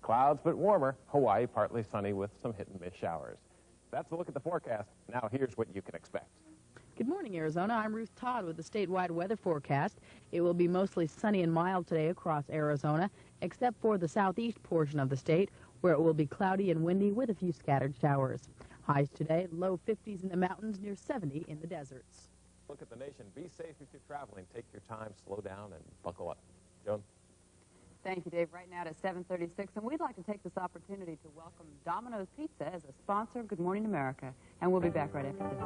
Clouds but warmer. Hawaii partly sunny with some hit-and-miss showers. That's a look at the forecast. Now here's what you can expect. Good morning, Arizona. I'm Ruth Todd with the statewide weather forecast. It will be mostly sunny and mild today across Arizona, except for the southeast portion of the state, where it will be cloudy and windy with a few scattered showers. Highs today, low 50s in the mountains, near 70 in the deserts. Look at the nation. Be safe if you're traveling. Take your time, slow down, and buckle up. Joan? Thank you, Dave. Right now at 7:36, and we'd like to take this opportunity to welcome Domino's Pizza as a sponsor of Good Morning America, and we'll be back right after this.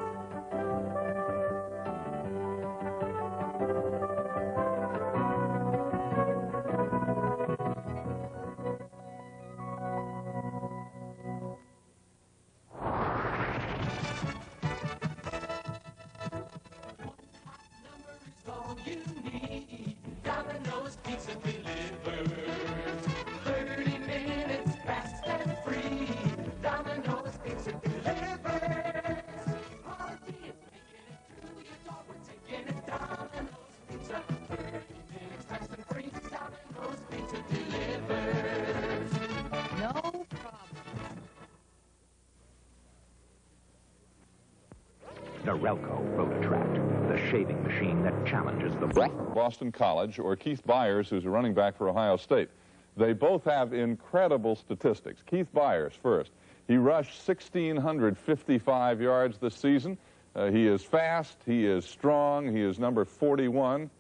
Norelco Rotatract, the shaving machine that challenges the Boston College, or Keith Byars, who's a running back for Ohio State. They both have incredible statistics. Keith Byars first. He rushed 1,655 yards this season. He is fast, he is strong, he is number 41.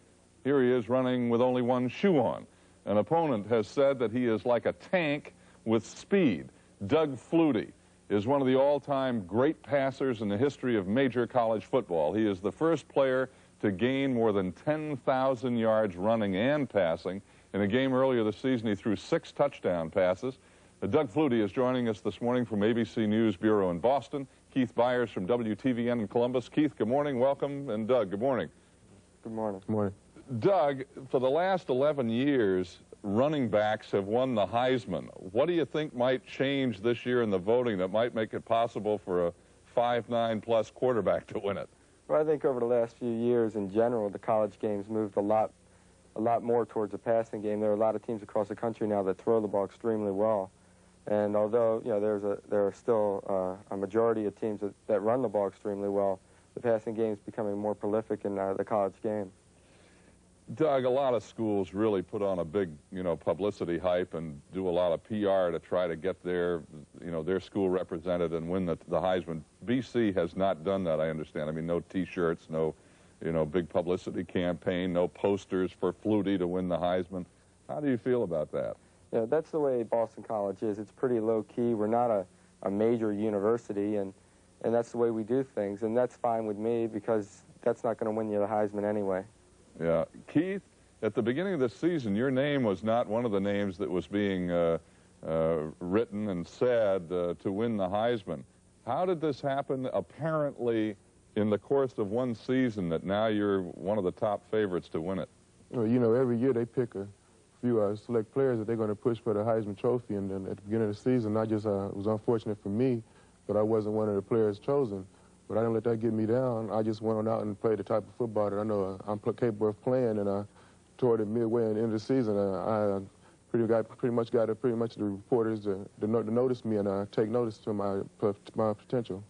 Here he is running with only one shoe on. An opponent has said that he is like a tank with speed. Doug Flutie is one of the all-time great passers in the history of major college football. He is the first player to gain more than 10,000 yards running and passing. In a game earlier this season, he threw 6 touchdown passes. Doug Flutie is joining us this morning from ABC News Bureau in Boston. Keith Byars from WTVN in Columbus. Keith, good morning, welcome, and Doug, good morning. Good morning. Good morning. Doug, for the last 11 years, running backs have won the Heisman. What do you think might change this year in the voting that might make it possible for a 5'9+ quarterback to win it? Well, I think over the last few years, in general, the college games moved a lot more towards the passing game. There are a lot of teams across the country now that throw the ball extremely well. And although, you know, there are still a majority of teams that run the ball extremely well, the passing game is becoming more prolific in the college game. Doug, a lot of schools really put on a big, publicity hype and do a lot of PR to try to get their school represented and win the Heisman. BC has not done that, I understand. I mean, no T-shirts, no, big publicity campaign, no posters for Flutie to win the Heisman. How do you feel about that? Yeah, that's the way Boston College is. It's pretty low-key. We're not a major university, and that's the way we do things. And that's fine with me because that's not going to win you the Heisman anyway. Yeah. Keith, at the beginning of this season, your name was not one of the names that was being written and said to win the Heisman. How did this happen, apparently, in the course of one season, that now you're one of the top favorites to win it? Well, every year they pick a few select players that they're going to push for the Heisman Trophy, and then at the beginning of the season, it was unfortunate for me that I wasn't one of the players chosen. But I didn't let that get me down. I just went on out and played the type of football that I know I'm capable of playing. And toward the midway and end of the season, I pretty much got the reporters to notice me and take notice to my potential.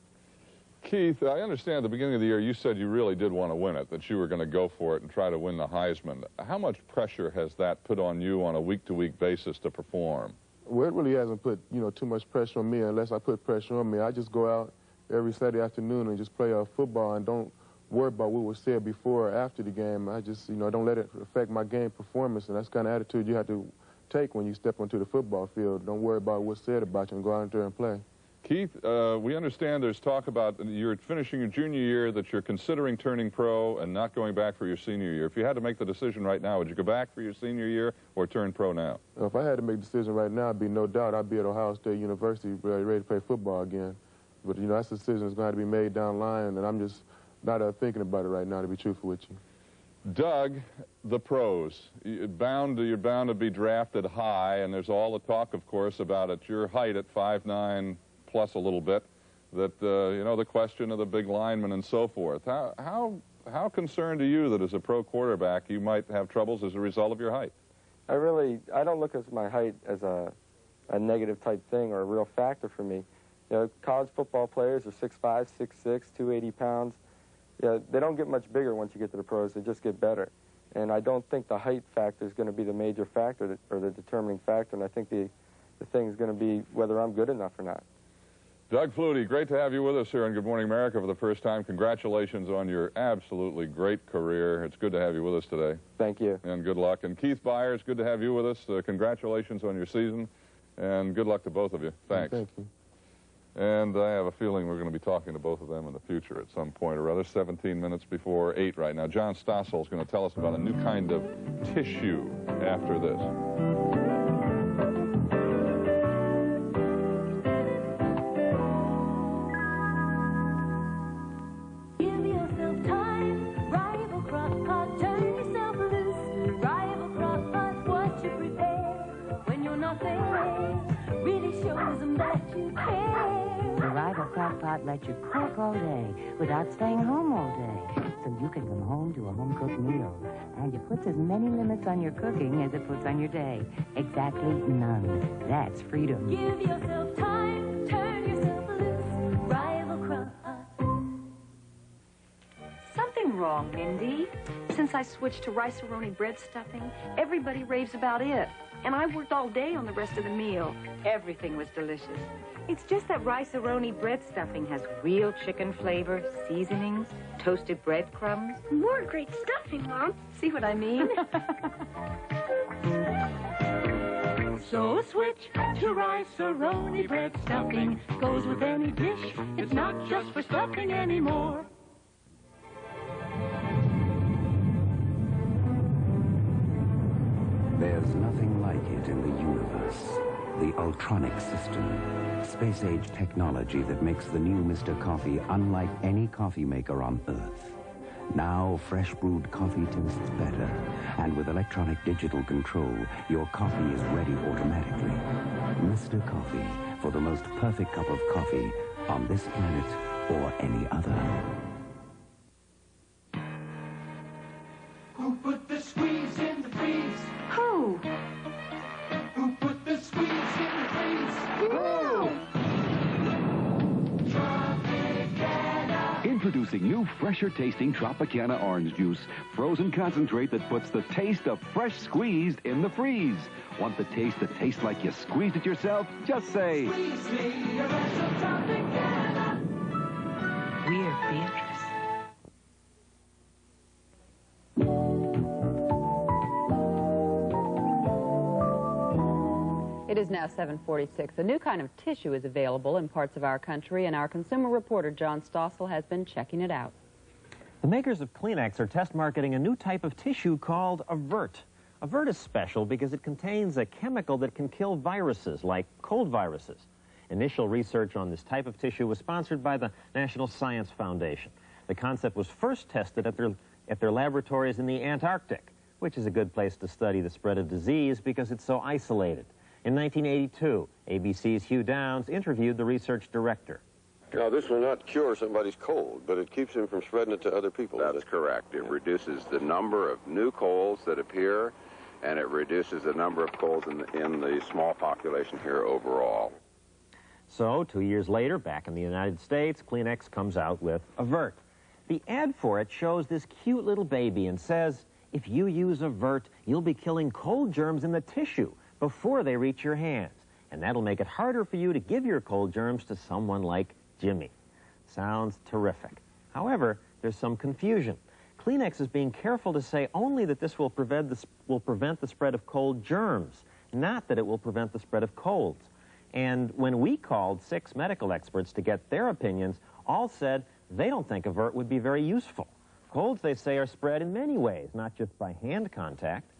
Keith, I understand at the beginning of the year you said you really did want to win it, that you were going to go for it and try to win the Heisman. How much pressure has that put on you on a week-to-week basis to perform? Well, it really hasn't put too much pressure on me unless I put pressure on me. I just go out every Saturday afternoon and just play football and don't worry about what was said before or after the game. I just, don't let it affect my game performance, and that's the kind of attitude you have to take when you step onto the football field. Don't worry about what's said about you and go out there and play. Keith, we understand there's talk about you're finishing your junior year, that you're considering turning pro and not going back for your senior year. If you had to make the decision right now, would you go back for your senior year or turn pro now? If I had to make a decision right now, it'd be no doubt I'd be at Ohio State University ready to play football again. But, that's a decision that's going to be made down the line, and I'm just not thinking about it right now, to be truthful with you. Doug, the pros, you're bound to be drafted high, and there's all the talk, of course, about at your height at 5'9" plus a little bit, that, the question of the big linemen and so forth. How concerned are you that as a pro quarterback you might have troubles as a result of your height? I don't look at my height as a a negative type thing or a real factor for me. You know, college football players are 6'5", 6'6", 280 pounds. Yeah, they don't get much bigger once you get to the pros. They just get better. And I don't think the height factor is going to be the major factor or the determining factor. And I think the thing is going to be whether I'm good enough or not. Doug Flutie, great to have you with us here on Good Morning America for the first time. Congratulations on your absolutely great career. It's good to have you with us today. Thank you. And good luck. And Keith Byars, good to have you with us. Congratulations on your season. And good luck to both of you. Thanks. Thank you. And I have a feeling we're going to be talking to both of them in the future at some point or other. 17 minutes before 8 right now. John Stossel is going to tell us about a new kind of tissue after this. Let you cook all day without staying home all day. So you can come home to a home-cooked meal. And it puts as many limits on your cooking as it puts on your day. Exactly none. That's freedom. Give yourself time, turn yourself loose, rival crop. Something wrong, Mindy. Since I switched to rice-a-roni bread stuffing, everybody raves about it. And I worked all day on the rest of the meal. Everything was delicious. It's just that rice-a-roni bread stuffing has real chicken flavor, seasonings, toasted breadcrumbs. More great stuffing, Mom. See what I mean? So switch to rice-a-roni bread stuffing. Goes with any dish. It's not just for stuffing anymore. There's nothing like it in the universe. The Ultronic system. Space-age technology that makes the new Mr. Coffee unlike any coffee maker on Earth. Now, fresh brewed coffee tastes better. And with electronic digital control, your coffee is ready automatically. Mr. Coffee, for the most perfect cup of coffee on this planet or any other. Who put the squeeze in the freeze? Who? Who put the squeeze in the freeze? No! Tropicana. Introducing new, fresher-tasting Tropicana orange juice. Frozen concentrate that puts the taste of fresh squeezed in the freeze. Want the taste that tastes like you squeezed it yourself? Just say... Squeeze me a glass of Tropicana. We're Beatrice. It is now 7:46. A new kind of tissue is available in parts of our country, and our consumer reporter, John Stossel, has been checking it out. The makers of Kleenex are test marketing a new type of tissue called Avert. Avert is special because it contains a chemical that can kill viruses, like cold viruses. Initial research on this type of tissue was sponsored by the National Science Foundation. The concept was first tested at their laboratories in the Antarctic, which is a good place to study the spread of disease because it's so isolated. In 1982, ABC's Hugh Downs interviewed the research director. Now, this will not cure somebody's cold, but it keeps him from spreading it to other people. That's correct. It reduces the number of new colds that appear, and it reduces the number of colds in the small population here overall. So, 2 years later, back in the United States, Kleenex comes out with Avert. The ad for it shows this cute little baby and says, if you use Avert, you'll be killing cold germs in the tissue before they reach your hands. And that'll make it harder for you to give your cold germs to someone like Jimmy. Sounds terrific. However, there's some confusion. Kleenex is being careful to say only that this will prevent the spread of cold germs, not that it will prevent the spread of colds. And when we called 6 medical experts to get their opinions, all said they don't think Avert would be very useful. Colds, they say, are spread in many ways, not just by hand contact.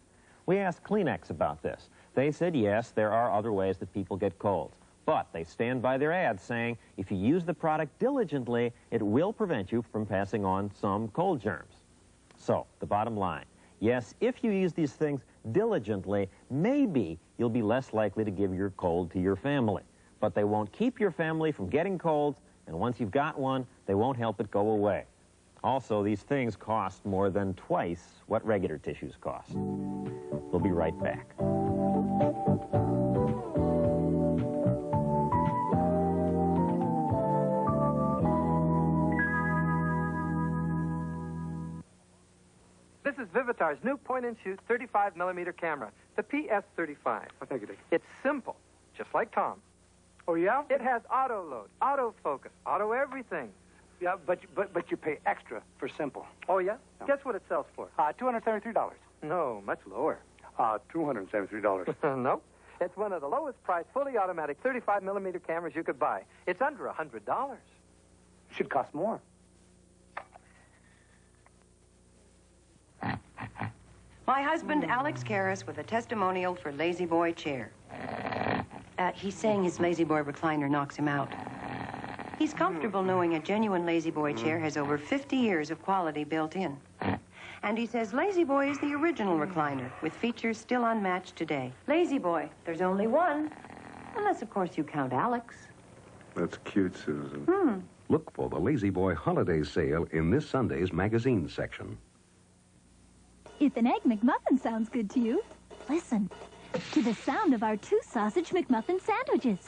We asked Kleenex about this. They said, yes, there are other ways that people get colds. But they stand by their ads saying, if you use the product diligently, it will prevent you from passing on some cold germs. So, the bottom line, yes, if you use these things diligently, maybe you'll be less likely to give your cold to your family. But they won't keep your family from getting colds, and once you've got one, they won't help it go away. Also, these things cost more than twice what regular tissues cost. We'll be right back. Avatar's new point-and-shoot 35mm camera, the PS35. Oh, thank you, Dick. It's simple, just like Tom. Oh, yeah? It has auto load, auto focus, auto everything. Yeah, but you pay extra for simple. Oh, yeah? No. Guess what it sells for? $273. No, much lower. $273. No. It's one of the lowest priced, fully automatic 35mm cameras you could buy. It's under $100. Should cost more. My husband, Alex Karras, with a testimonial for Lazy Boy chair. He's saying his Lazy Boy recliner knocks him out. He's comfortable knowing a genuine Lazy Boy chair has over 50 years of quality built in. And he says Lazy Boy is the original recliner, with features still unmatched today. Lazy Boy, there's only one. Unless, of course, you count Alex. That's cute, Susan. Look for the Lazy Boy holiday sale in this Sunday's magazine section. If an Egg McMuffin sounds good to you, listen to the sound of our 2 sausage McMuffin sandwiches.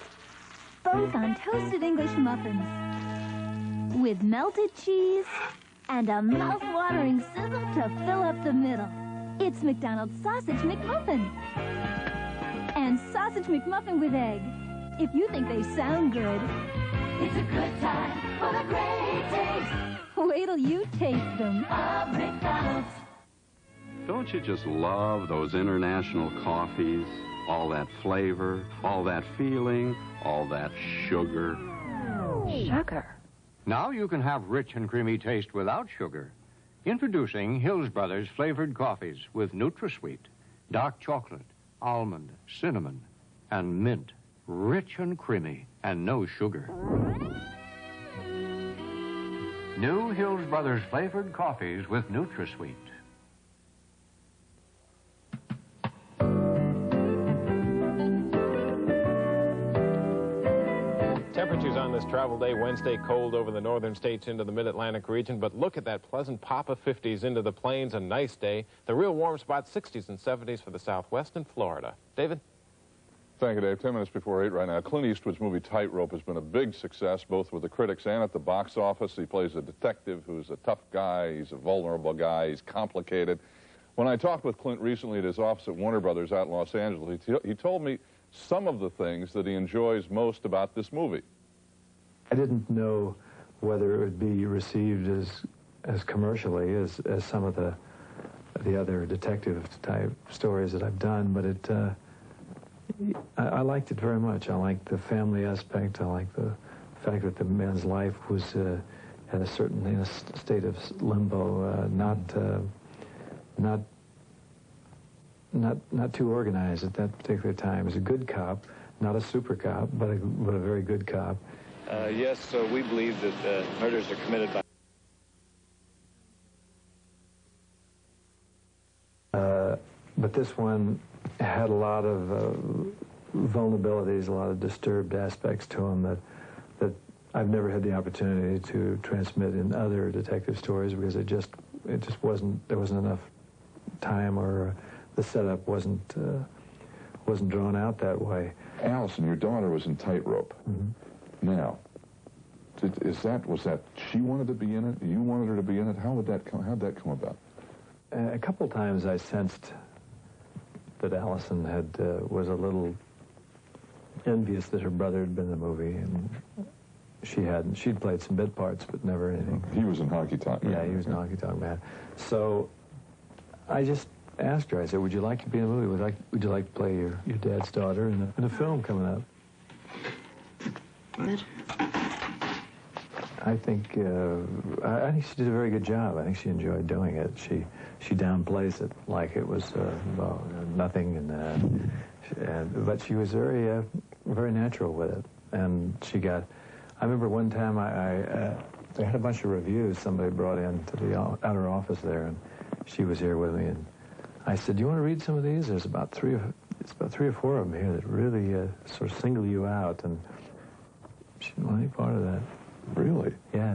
Both on toasted English muffins. With melted cheese and a mouth-watering sizzle to fill up the middle. It's McDonald's Sausage McMuffin. And Sausage McMuffin with egg. If you think they sound good, It's a good time for the great taste wait till you taste them. of McDonald's. Don't you just love those international coffees? All that flavor, all that feeling, all that sugar. Sugar? Now you can have rich and creamy taste without sugar. Introducing Hills Brothers flavored coffees with NutraSweet, dark chocolate, almond, cinnamon, and mint. Rich and creamy and no sugar. New Hills Brothers flavored coffees with NutraSweet. Temperatures on this travel day Wednesday, cold over the northern states into the mid-Atlantic region, but look at that pleasant pop of 50s into the plains. A nice day. The real warm spot, 60s and 70s for the southwest and Florida. David? Thank you, Dave. 10 minutes before 8 right now. Clint Eastwood's movie Tightrope has been a big success, both with the critics and at the box office. He plays a detective who's a tough guy. He's a vulnerable guy. He's complicated. When I talked with Clint recently at his office at Warner Brothers out in Los Angeles, he told me some of the things that he enjoys most about this movie. I didn't know whether it would be received as commercially as some of the other detective-type stories that I've done, but I liked it very much. I liked the family aspect. I liked the fact that the man's life was at a certain state of limbo, not too organized at that particular time. He was a good cop, not a super cop, but a very good cop. Yes, so we believe that murders are committed by... But this one had a lot of vulnerabilities, a lot of disturbed aspects to him that I've never had the opportunity to transmit in other detective stories because it just wasn't, there wasn't enough time, or the setup wasn't drawn out that way. Allison, your daughter was in Tightrope. Now, was that she wanted to be in it? You wanted her to be in it? How'd that come about? A couple times I sensed that Allison was a little envious that her brother had been in the movie, and she hadn't. She'd played some bit parts, but never anything. He was in Honky Tonk Man. Yeah, he was in Honky Tonk Man. So I just asked her, I said, would you like to be in a movie? Would you like to play your dad's daughter in a film coming up? What? I think she did a very good job. I think she enjoyed doing it. She downplays it like it was nothing, but she was very natural with it. And she got. I remember one time they had a bunch of reviews somebody brought in to the outer office there, and she was here with me, and I said, "Do you want to read some of these? There's about three or four of them here that really sort of single you out." And she didn't want any part of that. Really? Yeah,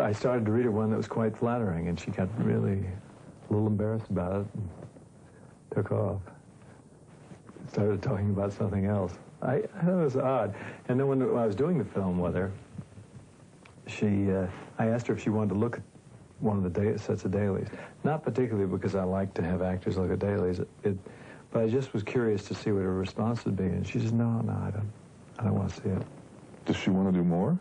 I started to read her one that was quite flattering, and she got really a little embarrassed about it and took off. Started talking about something else. I thought it was odd. And then when I was doing the film with her, I asked her if she wanted to look one of the sets of dailies. Not particularly because I like to have actors look at dailies, but I just was curious to see what her response would be. And she said, no, I don't want to see it. Does she want to do more?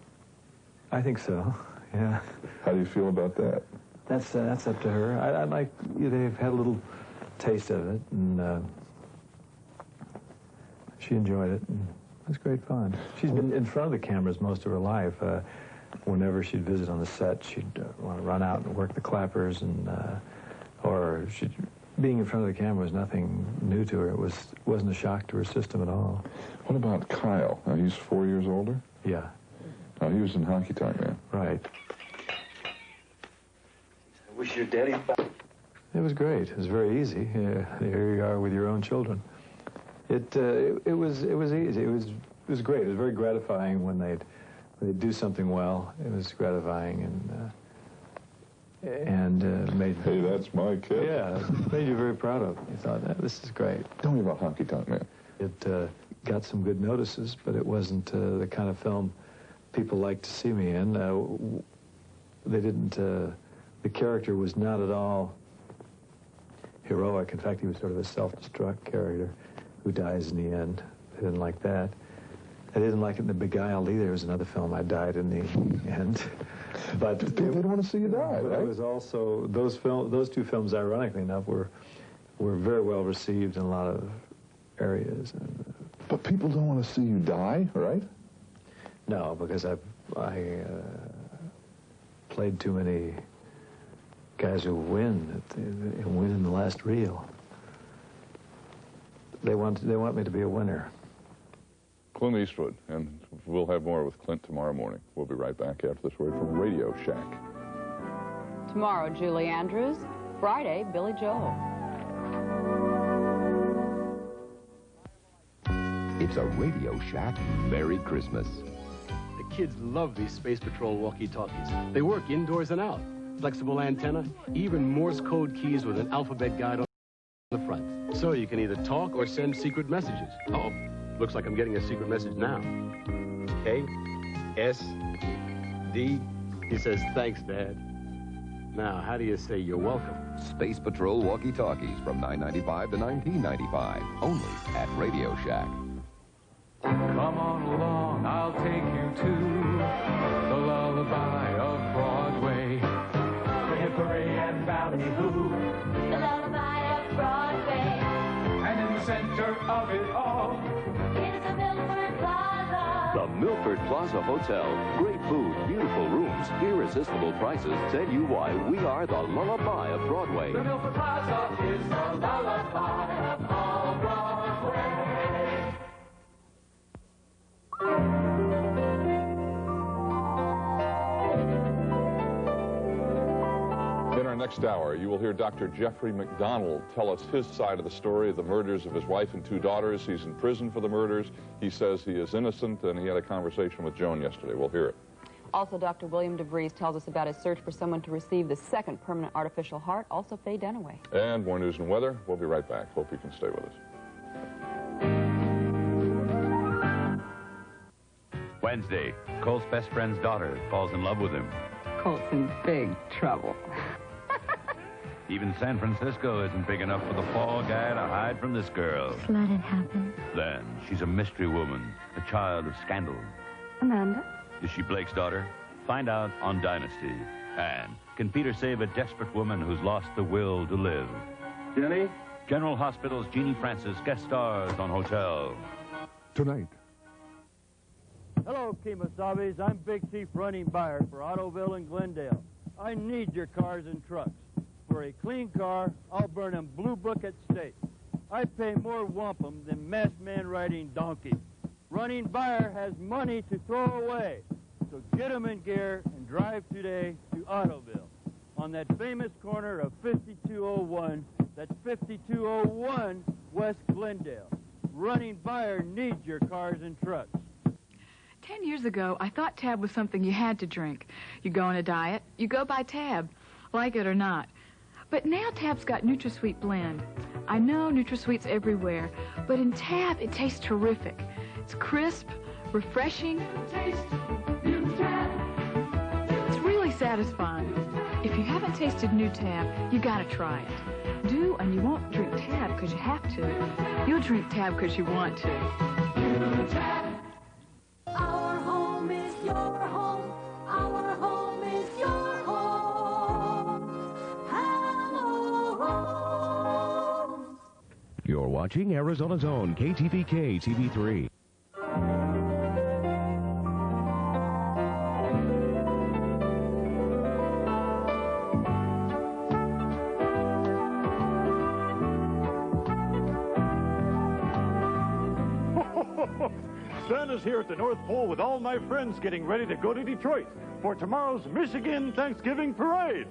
I think so, yeah. How do you feel about that? That's up to her. I like, they've had a little taste of it, and she enjoyed it, and it was great fun. She's been in front of the cameras most of her life. Whenever she'd visit on the set, she'd want to run out and work the clappers, and or being in front of the camera was nothing new to her. It wasn't a shock to her system at all. What about Kyle? He's 4 years older? Yeah. He was in Honky Tonk Man. Right. I wish your daddy... It was great. It was very easy. Here you are with your own children. It was easy. It was great. It was very gratifying when they'd do something well. It was gratifying and made... Hey, that's my kid. Yeah, made you very proud of. You thought, this is great. Tell me about Honky Tonk Man. It got some good notices, but it wasn't the kind of film people liked to see me in. They didn't... the character was not at all heroic. In fact, he was sort of a self-destruct character who dies in the end. I didn't like that. I didn't like it in The Beguiled either. It was another film I died in the end. But they didn't want to see you die, right? It was also, those two films, ironically enough, were very well received in a lot of areas. But people don't want to see you die, right? No, because I played too many guys who win in the last reel. They want me to be a winner. Clint Eastwood, and we'll have more with Clint tomorrow morning. We'll be right back after this word from Radio Shack. Tomorrow, Julie Andrews. Friday, Billy Joel. It's a Radio Shack Merry Christmas. The kids love these Space Patrol walkie-talkies. They work indoors and out. Flexible antenna, even Morse code keys with an alphabet guide on the front. So you can either talk or send secret messages. Oh, looks like I'm getting a secret message now. K, S, D. He says, thanks, Dad. Now, how do you say you're welcome? Space Patrol walkie-talkies from $9.95 to $19.95. Only at Radio Shack. Come on along, I'll take you to the lullaby of Broadway. The hickory and ballyhoo. The lullaby of Broadway. And in the center of it all is the Milford Plaza. The Milford Plaza Hotel. Great food, beautiful rooms, irresistible prices tell you why we are the lullaby of Broadway. The Milford Plaza is the lullaby of all Broadway. In our next hour, you will hear Dr. Jeffrey MacDonald tell us his side of the story of the murders of his wife and two daughters. He's in prison for the murders. He says he is innocent, and he had a conversation with Joan yesterday. We'll hear it. Also, Dr. William DeVries tells us about his search for someone to receive the second permanent artificial heart, also Faye Dunaway. And more news and weather. We'll be right back. Hope you can stay with us. Wednesday, Colt's best friend's daughter falls in love with him. Colt's in big trouble. Even San Francisco isn't big enough for the fall guy to hide from this girl. Just let it happen. Then, she's a mystery woman, a child of scandal. Amanda? Is she Blake's daughter? Find out on Dynasty. And can Peter save a desperate woman who's lost the will to live? Jenny? General Hospital's Jeannie Francis guest stars on Hotel. Tonight. Hello, Kemosabe's. I'm Big Chief Running Byars for Ottoville and Glendale. I need your cars and trucks. For a clean car, I'll burn 'em Blue Book at stake. I pay more wampum than masked man riding donkey. Running Byars has money to throw away. So get 'em in gear and drive today to Ottoville. On that famous corner of 5201, that's 5201 West Glendale. Running Byars needs your cars and trucks. 10 years ago, I thought Tab was something you had to drink. You go on a diet, you go buy Tab, like it or not. But now Tab's got NutraSweet Blend. I know NutraSweet's everywhere, but in Tab, it tastes terrific. It's crisp, refreshing. Taste, use Tab. It's really satisfying. If you haven't haven't tasted new Tab, you gotta try it. Do, and you won't drink Tab because you have to. You'll drink Tab because you want to. New Tab. Our home is your home. Our home is your home. Hello, home. You're watching Arizona's own KTVK TV3. Santa's here at the North Pole with all my friends getting ready to go to Detroit for tomorrow's Michigan Thanksgiving Parade.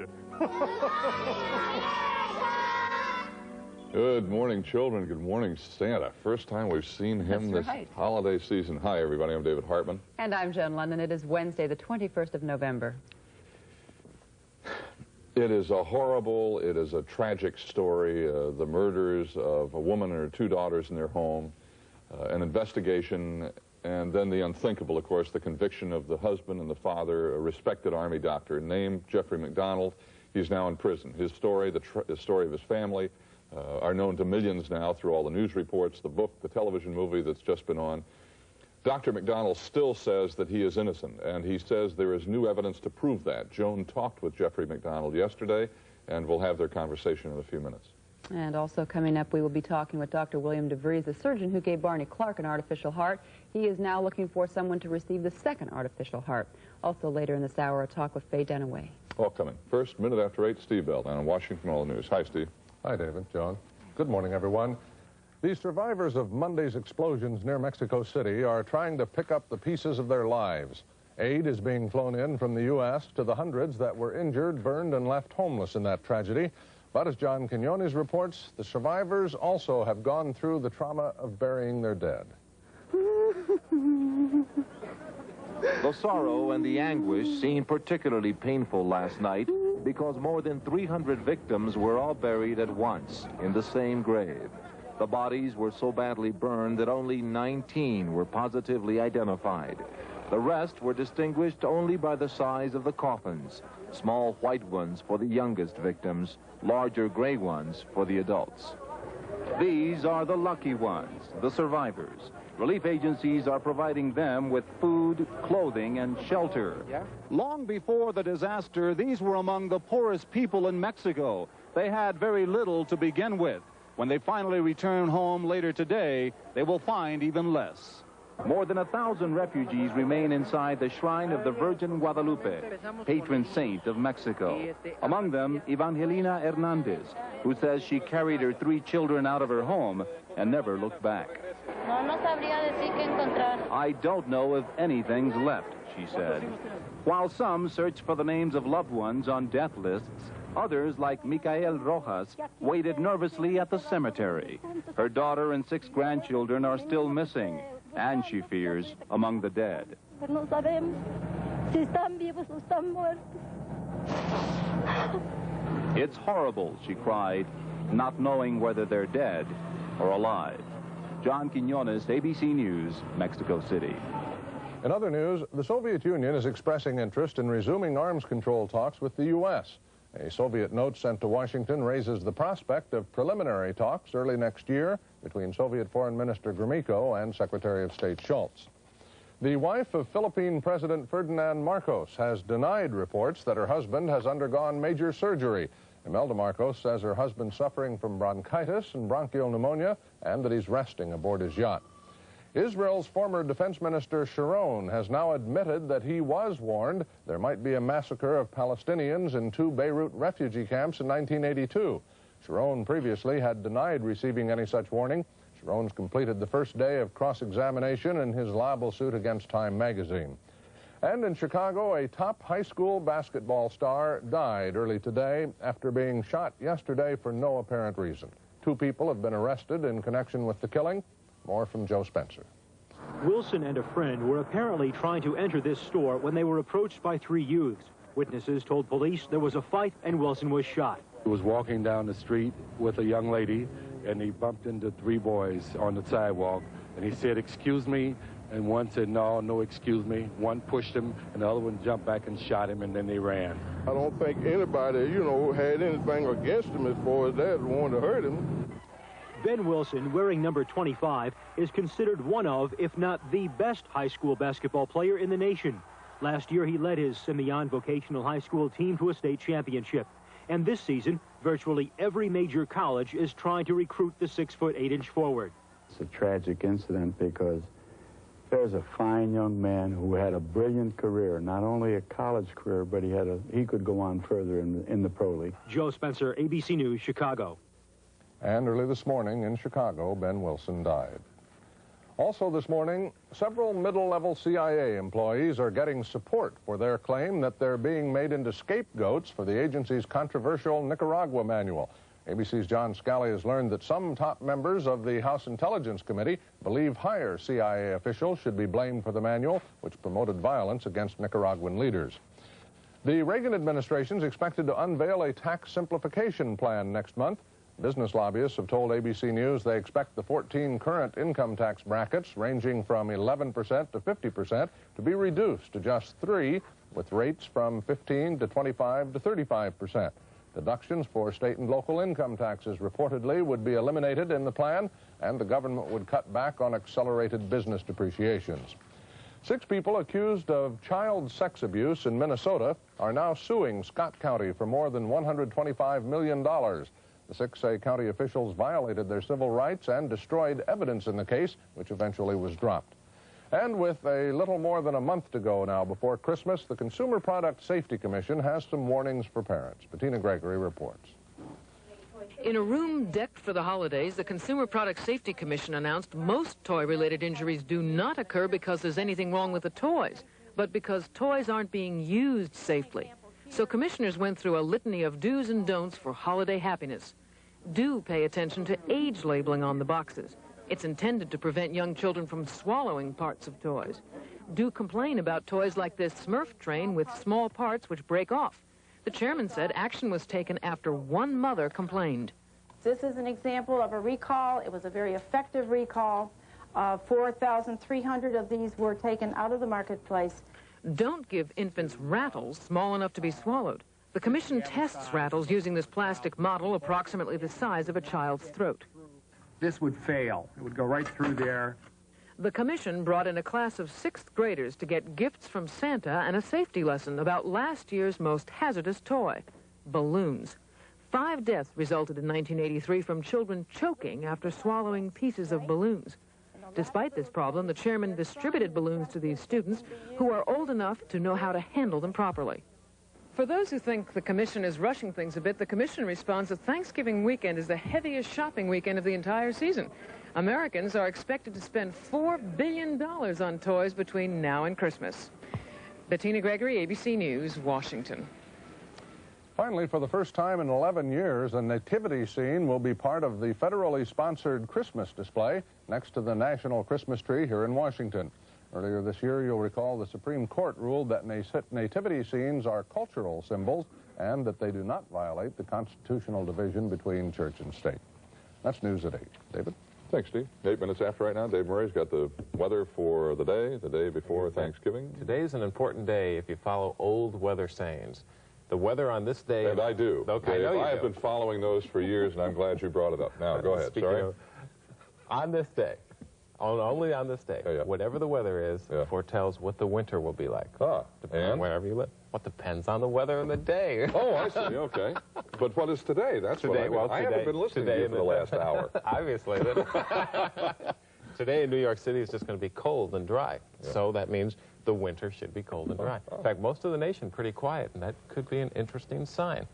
Good morning, children. Good morning, Santa. First time we've seen him That's this right. holiday season. Hi, everybody. I'm David Hartman. And I'm Joan Lunden. It is Wednesday, the 21st of November. It is a horrible, it is a tragic story. The murders of a woman and her two daughters in their home, an investigation, and then the unthinkable, of course, the conviction of the husband and the father, a respected Army doctor named Jeffrey MacDonald. He's now in prison. His story, the story of his family, are known to millions now through all the news reports, the book, the television movie that's just been on. Dr. MacDonald still says that he is innocent, and he says there is new evidence to prove that. Joan talked with Jeffrey MacDonald yesterday, and we'll have their conversation in a few minutes. And also coming up, we will be talking with Dr. William DeVries, the surgeon who gave Barney Clark an artificial heart. He is now looking for someone to receive the second artificial heart. Also later in this hour, a talk with Faye Dunaway. All coming. First, minute after 8, Steve Bell down in Washington, all the news. Hi, Steve. Hi, David. John. Good morning, everyone. The survivors of Monday's explosions near Mexico City are trying to pick up the pieces of their lives. Aid is being flown in from the U.S. to the hundreds that were injured, burned, and left homeless in that tragedy. But as John Quinones reports, the survivors also have gone through the trauma of burying their dead. The sorrow and the anguish seemed particularly painful last night because more than 300 victims were all buried at once in the same grave. The bodies were so badly burned that only 19 were positively identified. The rest were distinguished only by the size of the coffins, small white ones for the youngest victims, larger gray ones for the adults. These are the lucky ones, the survivors. Relief agencies are providing them with food, clothing, and shelter. Long before the disaster, these were among the poorest people in Mexico. They had very little to begin with. When they finally return home later today, they will find even less. More than 1,000 refugees remain inside the shrine of the Virgin Guadalupe, patron saint of Mexico. Among them, Evangelina Hernandez, who says she carried her 3 children out of her home and never looked back. I don't know if anything's left, she said. While some search for the names of loved ones on death lists, others, like Micael Rojas, waited nervously at the cemetery. Her daughter and 6 grandchildren are still missing, and she fears among the dead. It's horrible, she cried, not knowing whether they're dead or alive. John Quinones, ABC News, Mexico City. In other news, the Soviet Union is expressing interest in resuming arms control talks with the U.S. A Soviet note sent to Washington raises the prospect of preliminary talks early next year between Soviet Foreign Minister Gromyko and Secretary of State Schultz. The wife of Philippine President Ferdinand Marcos has denied reports that her husband has undergone major surgery. Imelda Marcos says her husband's suffering from bronchitis and bronchial pneumonia and that he's resting aboard his yacht. Israel's former defense minister Sharon has now admitted that he was warned there might be a massacre of Palestinians in 2 Beirut refugee camps in 1982. Sharon previously had denied receiving any such warning. Sharon's completed the first day of cross-examination in his libel suit against Time magazine. And in Chicago, a top high school basketball star died early today after being shot yesterday for no apparent reason. 2 people have been arrested in connection with the killing. More from Joe Spencer. Wilson and a friend were apparently trying to enter this store when they were approached by 3 youths. Witnesses told police there was a fight and Wilson was shot. He was walking down the street with a young lady, and he bumped into 3 boys on the sidewalk, and he said, "Excuse me," and one said, no, excuse me. One pushed him, and the other one jumped back and shot him, and then they ran. I don't think anybody, had anything against him as far as that, wanted to hurt him. Ben Wilson, wearing number 25, is considered one of, if not the best high school basketball player in the nation. Last year, he led his Simeon Vocational High School team to a state championship. And this season, virtually every major college is trying to recruit the 6'8" forward. It's a tragic incident because there's a fine young man who had a brilliant career, not only a college career, but he could go on further in the pro league. Joe Spencer, ABC News, Chicago. And early this morning in Chicago, Ben Wilson died. Also this morning, several middle-level CIA employees are getting support for their claim that they're being made into scapegoats for the agency's controversial Nicaragua manual. ABC's John Scali has learned that some top members of the House Intelligence Committee believe higher CIA officials should be blamed for the manual, which promoted violence against Nicaraguan leaders. The Reagan administration is expected to unveil a tax simplification plan next month. Business lobbyists have told ABC News they expect the 14 current income tax brackets, ranging from 11% to 50%, to be reduced to just 3, with rates from 15 to 25 to 35%. Deductions for state and local income taxes reportedly would be eliminated in the plan, and the government would cut back on accelerated business depreciations. 6 people accused of child sex abuse in Minnesota are now suing Scott County for more than $125 million. The 6 say county officials violated their civil rights and destroyed evidence in the case, which eventually was dropped. And with a little more than a month to go now before Christmas, the Consumer Product Safety Commission has some warnings for parents. Bettina Gregory reports. In a room decked for the holidays, the Consumer Product Safety Commission announced most toy-related injuries do not occur because there's anything wrong with the toys, but because toys aren't being used safely. So commissioners went through a litany of do's and don'ts for holiday happiness. Do pay attention to age labeling on the boxes. It's intended to prevent young children from swallowing parts of toys. Do complain about toys like this Smurf train with small parts which break off. The chairman said action was taken after one mother complained. This is an example of a recall. It was a very effective recall. 4,300 of these were taken out of the marketplace. Don't give infants rattles small enough to be swallowed. The commission tests rattles using this plastic model approximately the size of a child's throat. This would fail. It would go right through there. The commission brought in a class of 6th graders to get gifts from Santa and a safety lesson about last year's most hazardous toy, balloons. 5 deaths resulted in 1983 from children choking after swallowing pieces of balloons. Despite this problem, the chairman distributed balloons to these students who are old enough to know how to handle them properly. For those who think the commission is rushing things a bit, the commission responds that Thanksgiving weekend is the heaviest shopping weekend of the entire season. Americans are expected to spend $4 billion on toys between now and Christmas. Bettina Gregory, ABC News, Washington. Finally, for the first time in 11 years, a nativity scene will be part of the federally sponsored Christmas display next to the National Christmas tree here in Washington. Earlier this year, you'll recall the Supreme Court ruled that nativity scenes are cultural symbols and that they do not violate the constitutional division between church and state. That's news at 8. David? Thanks, Steve. 8 minutes after right now, Dave Murray's got the weather for the day before Thanksgiving. Today's an important day if you follow old weather sayings. The weather on this day... And I do. Okay, Dave, I know you I have do. been following those for years, and I'm glad you brought it up. Now, go ahead. Sorry. On this day, only on this day, whatever the weather is, foretells what the winter will be like. And? Wherever you live. What depends on the weather and the day. Oh, I see. Okay. But what is today? That's today, what I haven't been listening to you for the last hour. Obviously. Today in New York City is just going to be cold and dry. So that means the winter should be cold and dry. In fact, most of the nation pretty quiet, and that could be an interesting sign.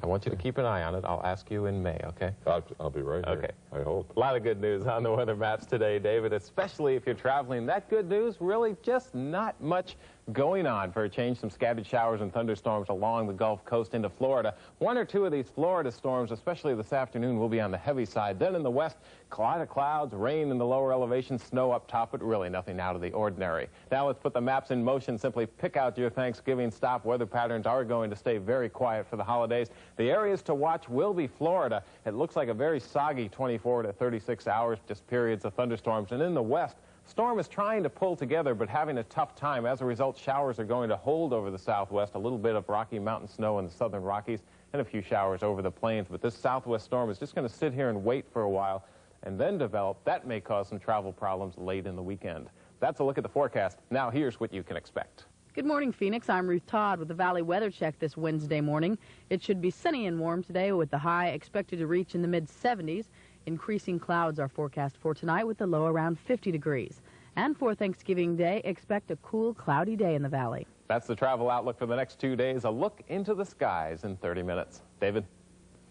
I want you to keep an eye on it. I'll ask you in May, okay? I'll be right here. Okay. I hope. A lot of good news on the weather maps today, David, especially if you're traveling. That good news, really just not much going on. For a change, some scattered showers and thunderstorms along the Gulf Coast into Florida. 1 or 2 of these Florida storms, especially this afternoon, will be on the heavy side. Then in the west, a lot of clouds, rain in the lower elevation, snow up top, but really nothing out of the ordinary. Now let's put the maps in motion. Simply pick out your Thanksgiving stop. Weather patterns are going to stay very quiet for the holidays. The areas to watch will be Florida. It looks like a very soggy 24 to 36 hours, just periods of thunderstorms. And in the west, Storm is trying to pull together, but having a tough time. As a result, showers are going to hold over the southwest, a little bit of Rocky Mountain snow in the southern Rockies, and a few showers over the plains. But this southwest storm is just going to sit here and wait for a while and then develop. That may cause some travel problems late in the weekend. That's a look at the forecast. Now here's what you can expect. Good morning, Phoenix. I'm Ruth Todd with the Valley Weather Check this Wednesday morning. It should be sunny and warm today with the high expected to reach in the mid-70s. Increasing clouds are forecast for tonight with the low around 50 degrees. And for Thanksgiving Day, expect a cool, cloudy day in the valley. That's the travel outlook for the next 2 days. A look into the skies in 30 minutes. David?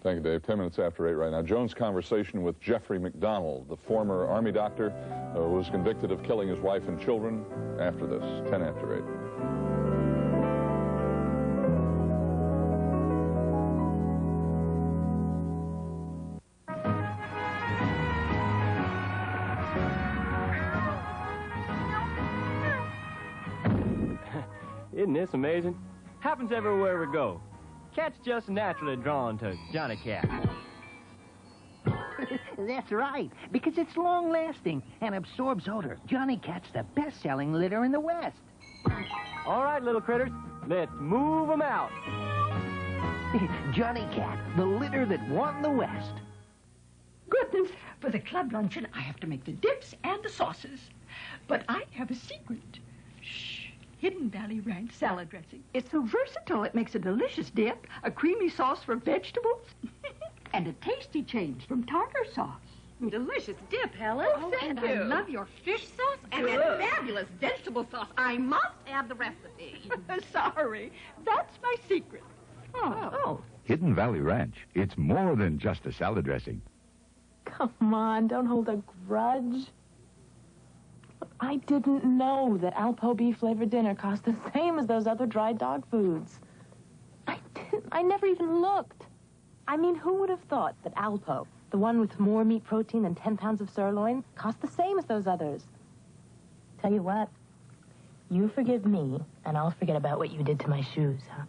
Thank you, Dave. 10 minutes after 8 right now. Joan's conversation with Jeffrey MacDonald, the former Army doctor who was convicted of killing his wife and children. After this, 10 after 8. Isn't this amazing? Happens everywhere we go. Cat's just naturally drawn to Johnny Cat. That's right, because it's long-lasting and absorbs odor. Johnny Cat's the best-selling litter in the West. All right, little critters, let's move 'em out. Johnny Cat, the litter that won the West. Goodness, for the club luncheon, I have to make the dips and the sauces. But I have a secret. Hidden Valley Ranch salad dressing. It's so versatile, it makes a delicious dip, a creamy sauce for vegetables, and a tasty change from tartar sauce. Delicious dip, Helen. Oh, and thank you. I love your fish sauce and that fabulous vegetable sauce. I must have the recipe. Sorry, that's my secret. Oh. Hidden Valley Ranch. It's more than just a salad dressing. Come on, don't hold a grudge. I didn't know that Alpo beef-flavored dinner cost the same as those other dry dog foods. I never even looked. I mean, who would have thought that Alpo, the one with more meat protein than 10 pounds of sirloin, cost the same as those others? Tell you what, you forgive me, and I'll forget about what you did to my shoes, huh?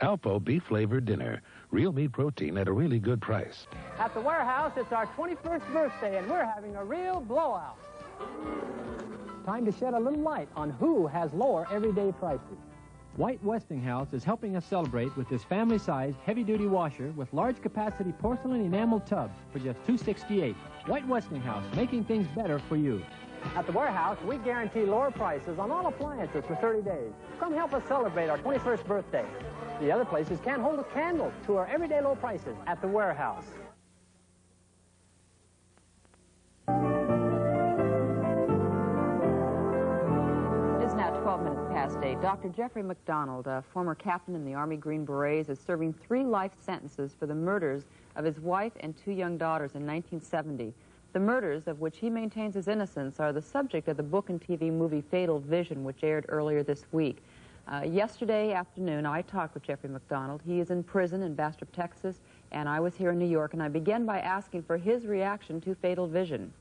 Alpo beef-flavored dinner. Real meat protein at a really good price. At the warehouse, it's our 21st birthday, and we're having a real blowout. Time to shed a little light on who has lower everyday prices. White Westinghouse is helping us celebrate with this family-sized, heavy-duty washer with large-capacity porcelain enamel tub for just $268. White Westinghouse, making things better for you. At the warehouse, we guarantee lower prices on all appliances for 30 days. Come help us celebrate our 21st birthday. The other places can't hold a candle to our everyday low prices at the warehouse. It is now 12 minutes past 8. Dr. Jeffrey MacDonald, a former captain in the Army Green Berets, is serving 3 life sentences for the murders of his wife and 2 young daughters in 1970. The murders, of which he maintains his innocence, are the subject of the book and TV movie Fatal Vision, which aired earlier this week. Yesterday afternoon, I talked with Jeffrey MacDonald. He is in prison in Bastrop, Texas, and I was here in New York, and I began by asking for his reaction to Fatal Vision.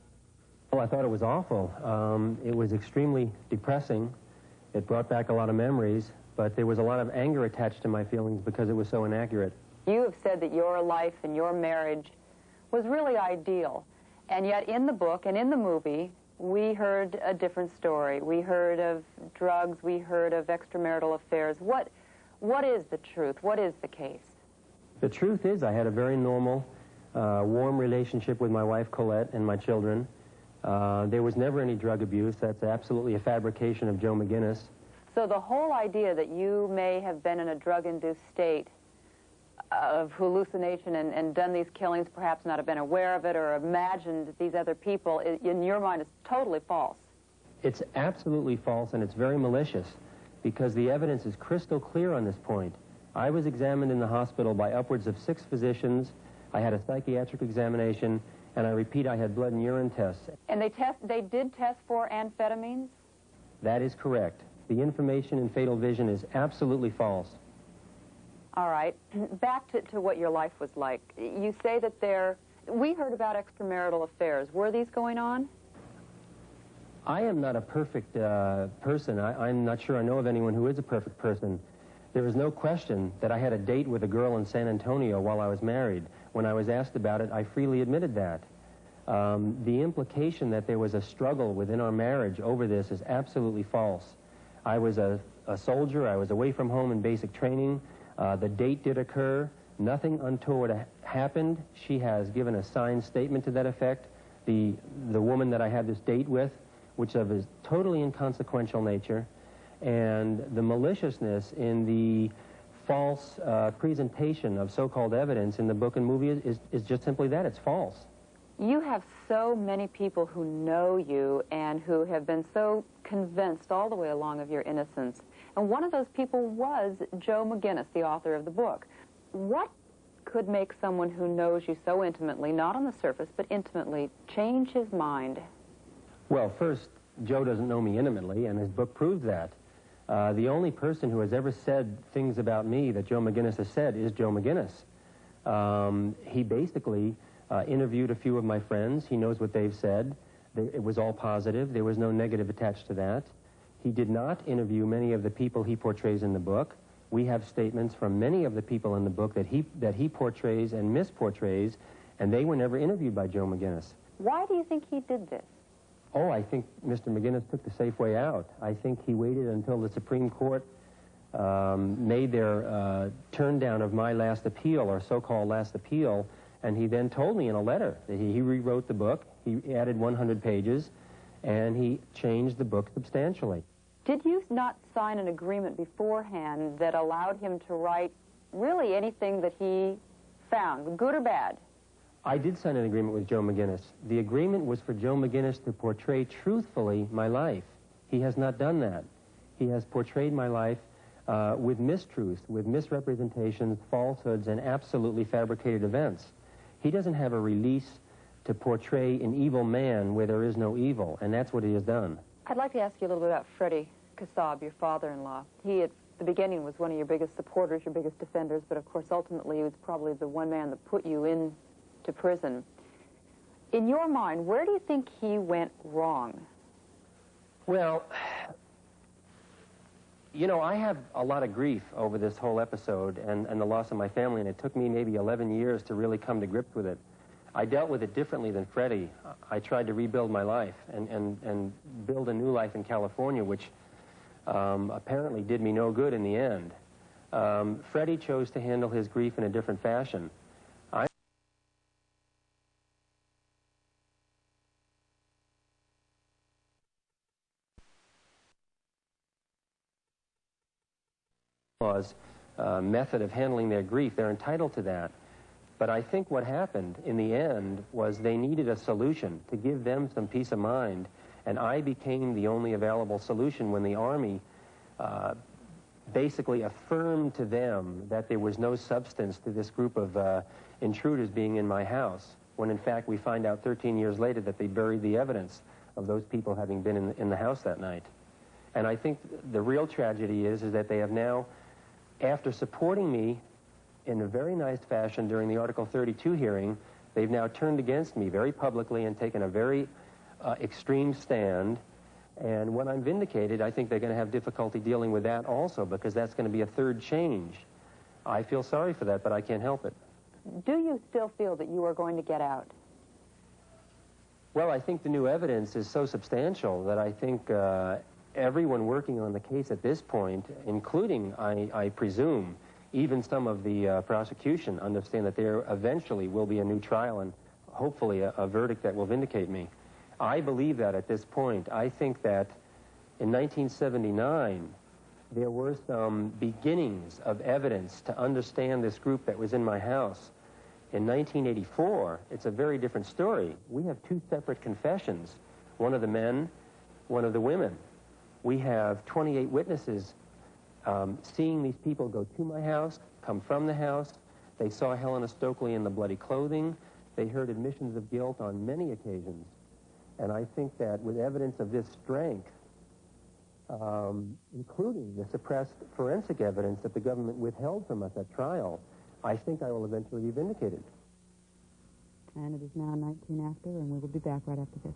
Well, I thought it was awful. It was extremely depressing. It brought back a lot of memories, but there was a lot of anger attached to my feelings because it was so inaccurate. You have said that your life and your marriage was really ideal, and yet in the book and in the movie, we heard a different story. We heard of drugs. We heard of extramarital affairs. What is the truth? What is the case? The truth is I had a very normal, warm relationship with my wife, Colette, and my children. There was never any drug abuse. That's absolutely a fabrication of Joe McGinnis. So the whole idea that you may have been in a drug-induced state of hallucination and done these killings, perhaps not have been aware of it or imagined these other people, in your mind is totally false. It's absolutely false, and it's very malicious, because the evidence is crystal clear on this point. I was examined in the hospital by upwards of 6 physicians. I had a psychiatric examination, and I repeat, I had blood and urine tests. And they did test for amphetamines? That is correct. The information in Fatal Vision is absolutely false. All right. Back to what your life was like. You say that we heard about extramarital affairs. Were these going on? I am not a perfect person. I'm not sure I know of anyone who is a perfect person. There is no question that I had a date with a girl in San Antonio while I was married. When I was asked about it, I freely admitted that. The implication that there was a struggle within our marriage over this is absolutely false. I was a soldier. I was away from home in basic training. The date did occur. Nothing untoward happened. She has given a signed statement to that effect. The woman that I had this date with, which of is totally inconsequential nature, and the maliciousness in the false presentation of so-called evidence in the book and movie is just simply that. It's false. You have so many people who know you and who have been so convinced all the way along of your innocence. And one of those people was Joe McGinnis, the author of the book. What could make someone who knows you so intimately, not on the surface, but intimately, change his mind? Well, first, Joe doesn't know me intimately, and his book proves that. The only person who has ever said things about me that Joe McGinnis has said is Joe McGinnis. He basically interviewed a few of my friends. He knows what they've said. It was all positive. There was no negative attached to that. He did not interview many of the people he portrays in the book. We have statements from many of the people in the book that he portrays and misportrays, and they were never interviewed by Joe McGinnis. Why do you think he did this? Oh, I think Mr. McGinnis took the safe way out. I think he waited until the Supreme Court made their turn down of my last appeal, or so-called last appeal, and he then told me in a letter that he rewrote the book, he added 100 pages, and he changed the book substantially. Did you not sign an agreement beforehand that allowed him to write really anything that he found, good or bad? I did sign an agreement with Joe McGinnis. The agreement was for Joe McGinnis to portray truthfully my life. He has not done that. He has portrayed my life with mistruths, with misrepresentations, falsehoods, and absolutely fabricated events. He doesn't have a release to portray an evil man where there is no evil, and that's what he has done. I'd like to ask you a little bit about Freddie Kassab, your father-in-law. He, at the beginning, was one of your biggest supporters, your biggest defenders, but of course, ultimately, he was probably the one man that put you into prison. In your mind, where do you think he went wrong? Well, you know, I have a lot of grief over this whole episode and the loss of my family, and it took me maybe 11 years to really come to grips with it. I dealt with it differently than Freddie. I tried to rebuild my life and build a new life in California, which apparently did me no good in the end. Freddie chose to handle his grief in a different fashion. Method of handling their grief, they're entitled to that. But I think what happened in the end was they needed a solution to give them some peace of mind, and I became the only available solution when the Army basically affirmed to them that there was no substance to this group of intruders being in my house, when in fact we find out 13 years later that they buried the evidence of those people having been in the house that night. And I think the real tragedy is that they have now, after supporting me in a very nice fashion during the Article 32 hearing, they've now turned against me very publicly and taken a very extreme stand. And when I'm vindicated, I think they're going to have difficulty dealing with that also, because that's going to be a third change. I feel sorry for that, but I can't help it. Do you still feel that you are going to get out? Well, I think the new evidence is so substantial that I think everyone working on the case at this point, including, I presume, even some of the prosecution, understand that there eventually will be a new trial and hopefully a verdict that will vindicate me. I believe that at this point. I think that in 1979, there were some beginnings of evidence to understand this group that was in my house. In 1984, it's a very different story. We have two separate confessions, one of the men, one of the women. We have 28 witnesses seeing these people go to my house, come from the house. They saw Helena Stokely in the bloody clothing. They heard admissions of guilt on many occasions. And I think that with evidence of this strength, including the suppressed forensic evidence that the government withheld from us at trial, I think I will eventually be vindicated. And it is now 19 after, and we will be back right after this.